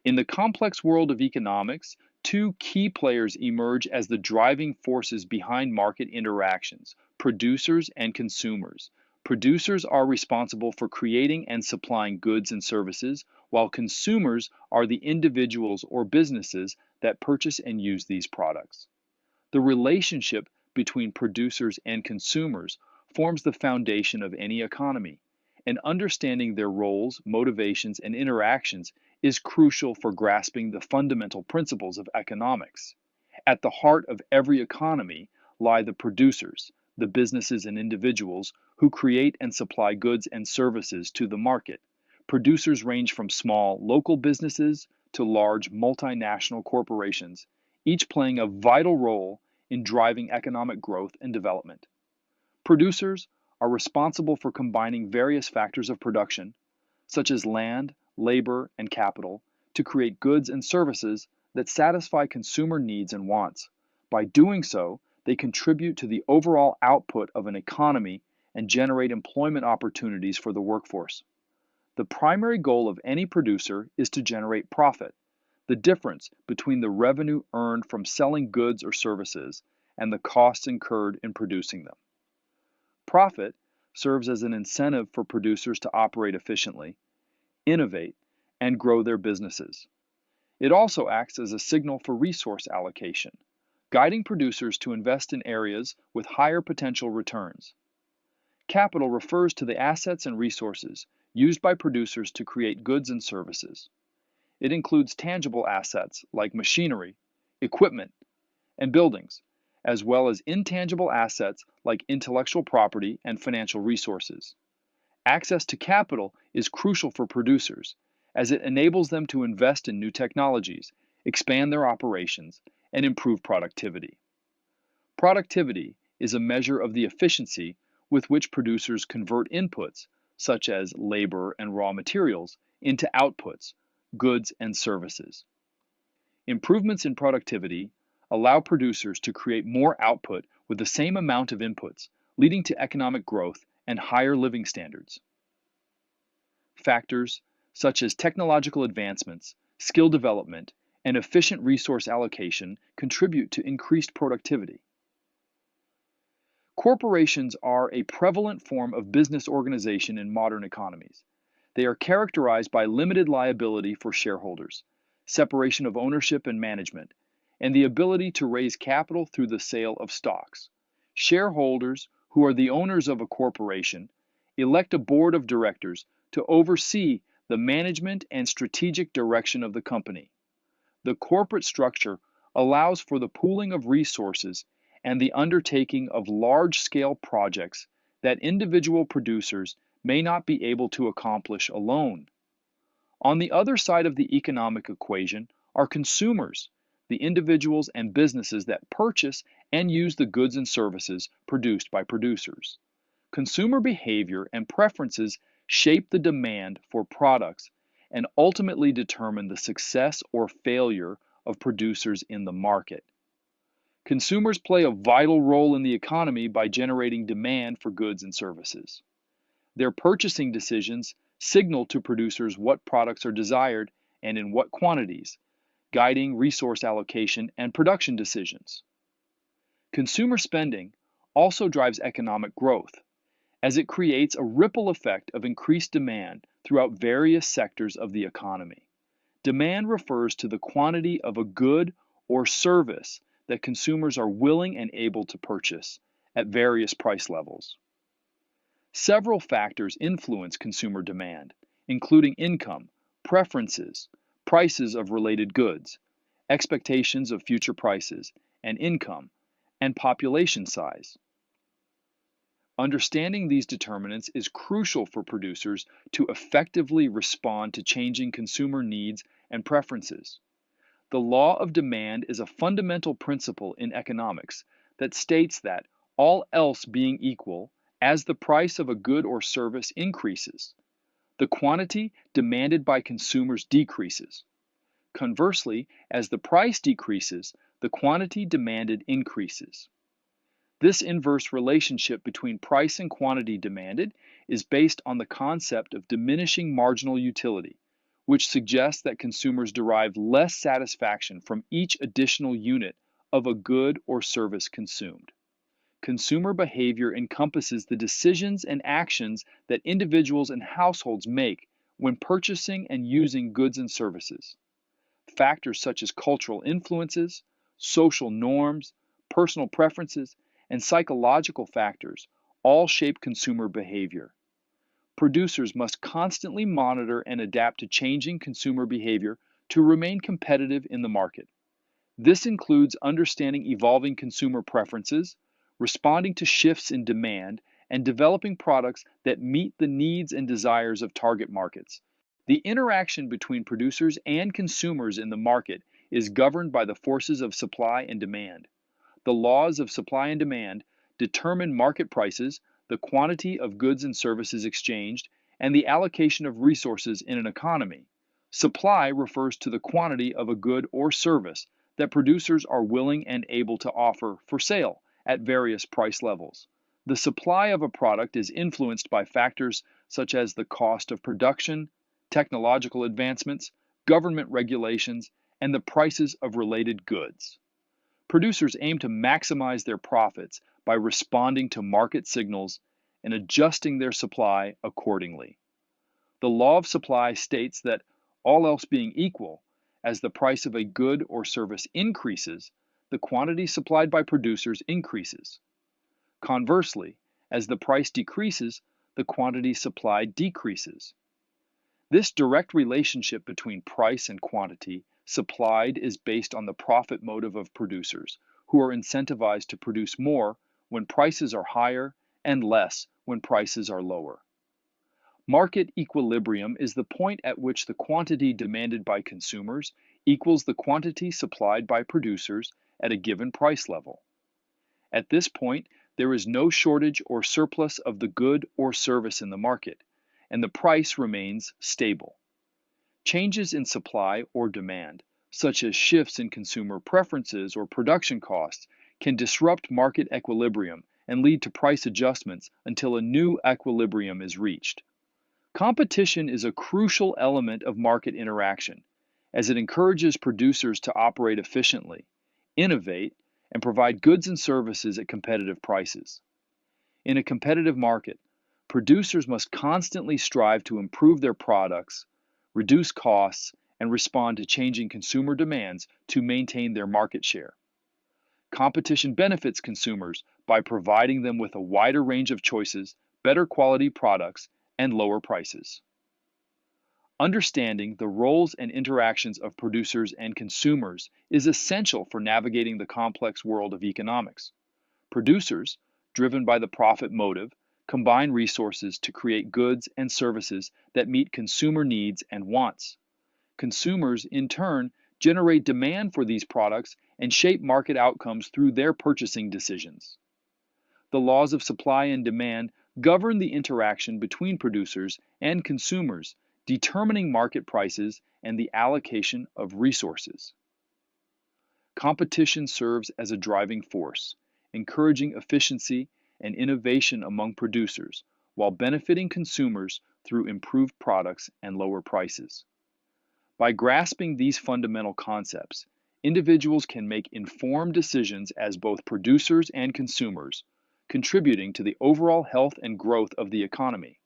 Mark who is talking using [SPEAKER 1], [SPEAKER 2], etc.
[SPEAKER 1] In the complex world of economics, two key players emerge as the driving forces behind market interactions: producers and consumers. Producers are responsible for creating and supplying goods and services, while consumers are the individuals or businesses that purchase and use these products. The relationship between producers and consumers forms the foundation of any economy, and understanding their roles, motivations, and interactions is crucial for grasping the fundamental principles of economics. At the heart of every economy lie the producers, the businesses and individuals who create and supply goods and services to the market. Producers range from small local businesses to large multinational corporations, each playing a vital role in driving economic growth and development. Producers are responsible for combining various factors of production, such as land, labor, and capital, to create goods and services that satisfy consumer needs and wants. By doing so, they contribute to the overall output of an economy and generate employment opportunities for the workforce. The primary goal of any producer is to generate profit, the difference between the revenue earned from selling goods or services and the costs incurred in producing them. Profit serves as an incentive for producers to operate efficiently, innovate, and grow their businesses. It also acts as a signal for resource allocation, guiding producers to invest in areas with higher potential returns. Capital refers to the assets and resources used by producers to create goods and services. It includes tangible assets like machinery, equipment, and buildings, as well as intangible assets like intellectual property and financial resources. Access to capital is crucial for producers, as it enables them to invest in new technologies, expand their operations, and improve productivity. Productivity is a measure of the efficiency with which producers convert inputs, such as labor and raw materials, into outputs, goods and services. Improvements in productivity allow producers to create more output with the same amount of inputs, leading to economic growth and higher living standards. Factors such as technological advancements, skill development, and efficient resource allocation contribute to increased productivity. Corporations are a prevalent form of business organization in modern economies. They are characterized by limited liability for shareholders, separation of ownership and management, and the ability to raise capital through the sale of stocks. Shareholders, who are the owners of a corporation, elect a board of directors to oversee the management and strategic direction of the company. The corporate structure allows for the pooling of resources and the undertaking of large-scale projects that individual producers may not be able to accomplish alone. On the other side of the economic equation are consumers, the individuals and businesses that purchase and use the goods and services produced by producers. Consumer behavior and preferences shape the demand for products and ultimately determine the success or failure of producers in the market. Consumers play a vital role in the economy by generating demand for goods and services. Their purchasing decisions signal to producers what products are desired and in what quantities, guiding resource allocation and production decisions. Consumer spending also drives economic growth, as it creates a ripple effect of increased demand throughout various sectors of the economy. Demand refers to the quantity of a good or service that consumers are willing and able to purchase at various price levels. Several factors influence consumer demand, including income, preferences, prices of related goods, expectations of future prices and income, and population size. Understanding these determinants is crucial for producers to effectively respond to changing consumer needs and preferences. The law of demand is a fundamental principle in economics that states that, all else being equal, as the price of a good or service increases, the quantity demanded by consumers decreases. Conversely, as the price decreases, the quantity demanded increases. This inverse relationship between price and quantity demanded is based on the concept of diminishing marginal utility, which suggests that consumers derive less satisfaction from each additional unit of a good or service consumed. Consumer behavior encompasses the decisions and actions that individuals and households make when purchasing and using goods and services. Factors such as cultural influences, social norms, personal preferences, and psychological factors all shape consumer behavior. Producers must constantly monitor and adapt to changing consumer behavior to remain competitive in the market. This includes understanding evolving consumer preferences, responding to shifts in demand, and developing products that meet the needs and desires of target markets. The interaction between producers and consumers in the market is governed by the forces of supply and demand. The laws of supply and demand determine market prices, the quantity of goods and services exchanged, and the allocation of resources in an economy. Supply refers to the quantity of a good or service that producers are willing and able to offer for sale at various price levels. The supply of a product is influenced by factors such as the cost of production, technological advancements, government regulations, and the prices of related goods. Producers aim to maximize their profits by responding to market signals and adjusting their supply accordingly. The law of supply states that, all else being equal, as the price of a good or service increases, the quantity supplied by producers increases. Conversely, as the price decreases, the quantity supplied decreases. This direct relationship between price and quantity supplied is based on the profit motive of producers, who are incentivized to produce more when prices are higher and less when prices are lower. Market equilibrium is the point at which the quantity demanded by consumers equals the quantity supplied by producers at a given price level. At this point, there is no shortage or surplus of the good or service in the market, and the price remains stable. Changes in supply or demand, such as shifts in consumer preferences or production costs, can disrupt market equilibrium and lead to price adjustments until a new equilibrium is reached. Competition is a crucial element of market interaction, as it encourages producers to operate efficiently, innovate, and provide goods and services at competitive prices. In a competitive market, producers must constantly strive to improve their products, reduce costs, and respond to changing consumer demands to maintain their market share. Competition benefits consumers by providing them with a wider range of choices, better quality products, and lower prices. Understanding the roles and interactions of producers and consumers is essential for navigating the complex world of economics. Producers, driven by the profit motive, combine resources to create goods and services that meet consumer needs and wants. Consumers, in turn, generate demand for these products and shape market outcomes through their purchasing decisions. The laws of supply and demand govern the interaction between producers and consumers, determining market prices and the allocation of resources. Competition serves as a driving force, encouraging efficiency and innovation among producers, while benefiting consumers through improved products and lower prices. By grasping these fundamental concepts, individuals can make informed decisions as both producers and consumers, contributing to the overall health and growth of the economy.